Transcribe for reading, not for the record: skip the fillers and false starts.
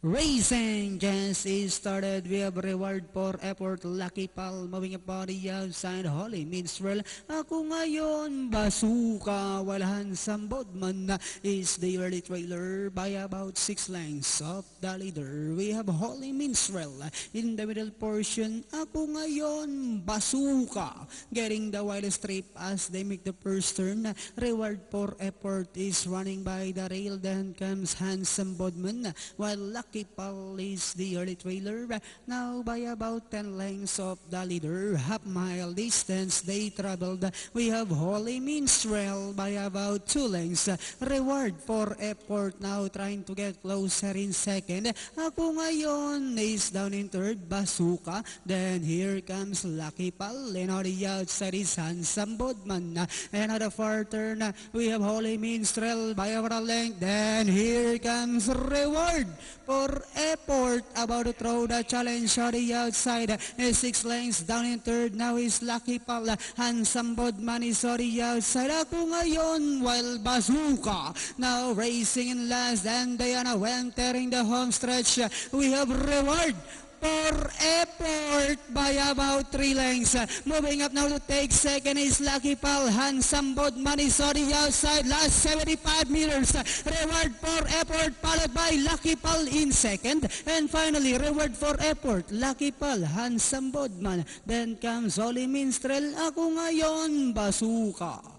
Racing just started. We have reward for effort. Lucky Pal moving upon the outside. Holy Minstrel. Ako ngayon, Basuka. While Handsome Bodman is the early trailer by about 6 lengths of the leader. We have Holy Minstrel in the middle portion. Ako ngayon, Basuka. Getting the wild strip as they make the first turn. Reward for effort is running by the rail. Then comes Handsome Bodman. While Lucky Pal is the early trailer, now by about 10 lengths of the leader. Half mile distance they traveled. We have Holy Minstrel by about 2 lengths. Reward for effort now trying to get closer in second. Ako ngayon is down in third, Basuka. Then here comes Lucky Pal, and on the outside is Handsome Bodman. And at the far turn, we have Holy Minstrel by about a length. Then here comes Reward for effort, about to throw the challenge on the outside. 6 lengths down in third, now is Lucky Pal. Handsome Bodman is on the outside. Ako ngayon, while Basuka now racing in last, and Diana entering the home stretch. We have Reward for effort by about 3 lengths. Moving up now to take second is Lucky Pal. Handsome Bodman is on the outside. Last 75 meters. Reward for effort followed by Lucky Pal in second. And finally, reward for effort. Lucky Pal, Handsome Bodman. Then comes Holy Minstrel. Ako ngayon, Basuka.